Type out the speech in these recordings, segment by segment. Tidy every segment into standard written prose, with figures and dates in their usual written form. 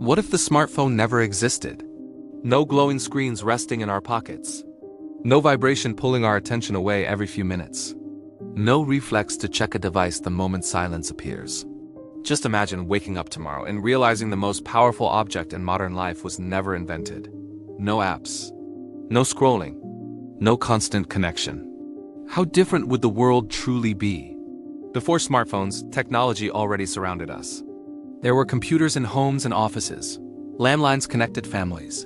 What if the smartphone never existed? No glowing screens resting in our pockets. No vibration pulling our attention away every few minutes. No reflex to check a device the moment silence appears. Just imagine waking up tomorrow and realizing the most powerful object in modern life was never invented. No apps. No scrolling. No constant connection. How different would the world truly be? Before smartphones, technology already surrounded us. There were computers in homes and offices. Landlines connected families.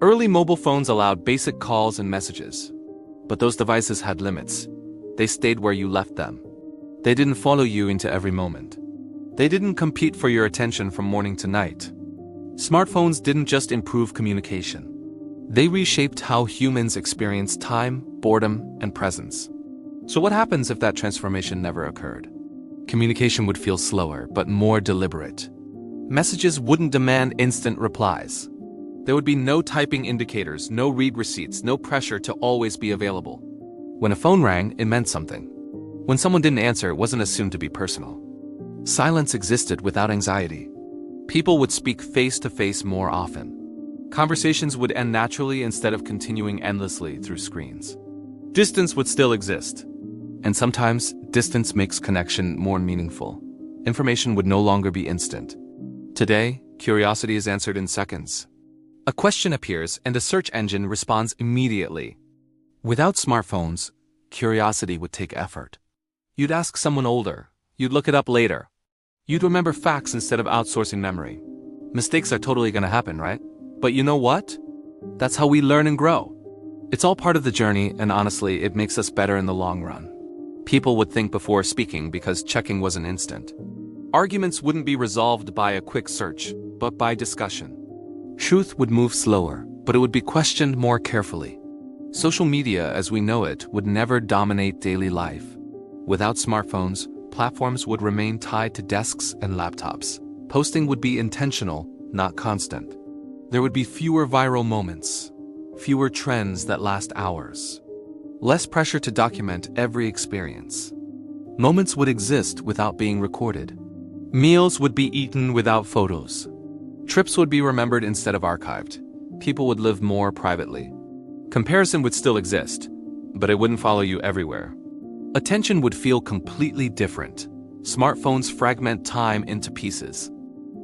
Early mobile phones allowed basic calls and messages. But those devices had limits. They stayed where you left them. They didn't follow you into every moment. They didn't compete for your attention from morning to night. Smartphones didn't just improve communication. They reshaped how humans experience time, boredom, and presence. So what happens if that transformation never occurred? Communication would feel slower, but more deliberate. Messages wouldn't demand instant replies. There would be no typing indicators, no read receipts, no pressure to always be available. When a phone rang, it meant something. When someone didn't answer, it wasn't assumed to be personal. Silence existed without anxiety. People would speak face-to-face more often. Conversations would end naturally instead of continuing endlessly through screens. Distance would still exist. And sometimes, distance makes connection more meaningful. Information would no longer be instant. Today, curiosity is answered in seconds. A question appears and a search engine responds immediately. Without smartphones, curiosity would take effort. You'd ask someone older. You'd look it up later. You'd remember facts instead of outsourcing memory. Mistakes are totally gonna happen, right? But you know what? That's how we learn and grow. It's all part of the journey, and honestly, it makes us better in the long run. People would think before speaking because checking wasn't instant. Arguments wouldn't be resolved by a quick search, but by discussion. Truth would move slower, but it would be questioned more carefully. Social media, as we know it, would never dominate daily life. Without smartphones, platforms would remain tied to desks and laptops. Posting would be intentional, not constant. There would be fewer viral moments, fewer trends that last hours. Less pressure to document every experience. Moments would exist without being recorded. Meals would be eaten without photos. Trips would be remembered instead of archived. People would live more privately. Comparison would still exist, but it wouldn't follow you everywhere. Attention would feel completely different. Smartphones fragment time into pieces.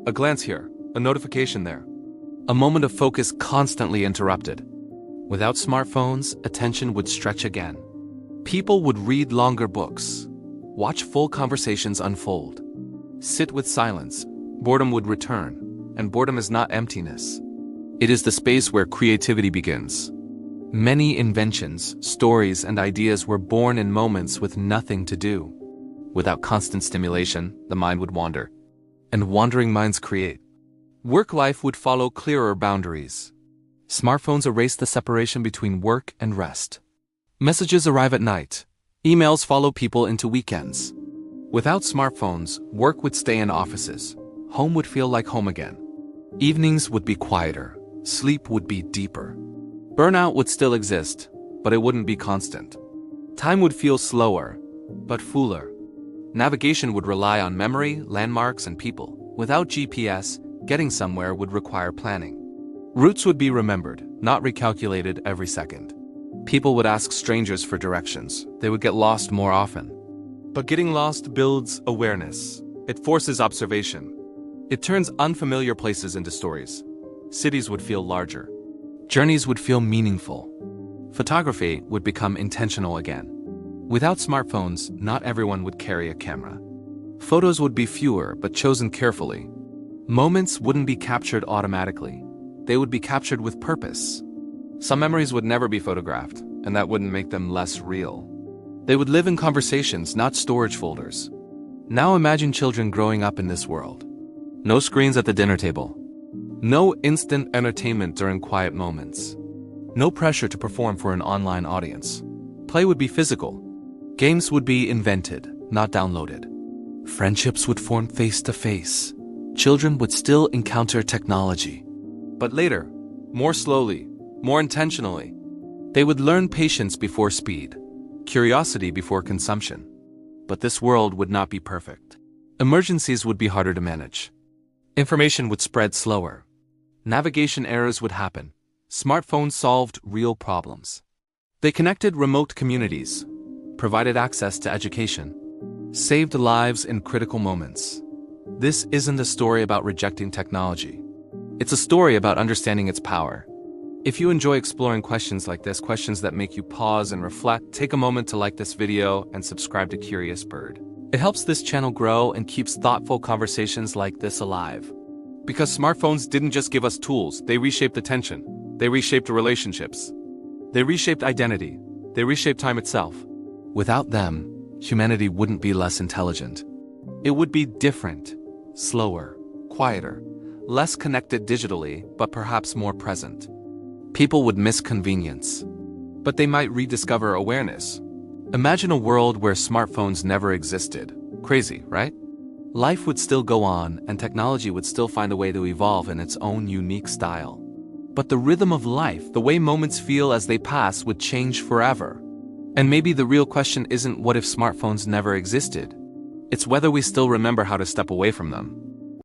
A glance here, a notification there. A moment of focus constantly interrupted. Without smartphones, attention would stretch again. People would read longer books, watch full conversations unfold, sit with silence. Boredom would return, and boredom is not emptiness. It is the space where creativity begins. Many inventions, stories, and ideas were born in moments with nothing to do. Without constant stimulation, the mind would wander, and wandering minds create. Work life would follow clearer boundaries. Smartphones erase the separation between work and rest. Messages arrive at night. Emails follow people into weekends. Without smartphones, work would stay in offices. Home would feel like home again. Evenings would be quieter. Sleep would be deeper. Burnout would still exist, but it wouldn't be constant. Time would feel slower, but fuller. Navigation would rely on memory, landmarks, and people. Without GPS, getting somewhere would require planning. Routes would be remembered, not recalculated every second. People would ask strangers for directions. They would get lost more often. But getting lost builds awareness. It forces observation. It turns unfamiliar places into stories. Cities would feel larger. Journeys would feel meaningful. Photography would become intentional again. Without smartphones, not everyone would carry a camera. Photos would be fewer, but chosen carefully. Moments wouldn't be captured automatically. They would be captured with purpose. Some memories would never be photographed, and that wouldn't make them less real. They would live in conversations, not storage folders. Now imagine children growing up in this world. No screens at the dinner table. No instant entertainment during quiet moments. No pressure to perform for an online audience. Play would be physical. Games would be invented, not downloaded. Friendships would form face-to-face. Children would still encounter technology. But later, more slowly, more intentionally. They would learn patience before speed, curiosity before consumption. But this world would not be perfect. Emergencies would be harder to manage. Information would spread slower. Navigation errors would happen. Smartphones solved real problems. They connected remote communities, provided access to education, saved lives in critical moments. This isn't a story about rejecting technology. It's a story about understanding its power. If you enjoy exploring questions like this, questions that make you pause and reflect, take a moment to like this video and subscribe to Curious Bird. It helps this channel grow and keeps thoughtful conversations like this alive. Because smartphones didn't just give us tools, they reshaped attention. They reshaped relationships. They reshaped identity. They reshaped time itself. Without them, humanity wouldn't be less intelligent. It would be different, slower, quieter, less connected digitally, but perhaps more present. People would miss convenience, but they might rediscover awareness. Imagine a world where smartphones never existed. Crazy, right? Life would still go on, and technology would still find a way to evolve in its own unique style. But the rhythm of life, the way moments feel as they pass, would change forever. And maybe the real question isn't what if smartphones never existed? It's whether we still remember how to step away from them.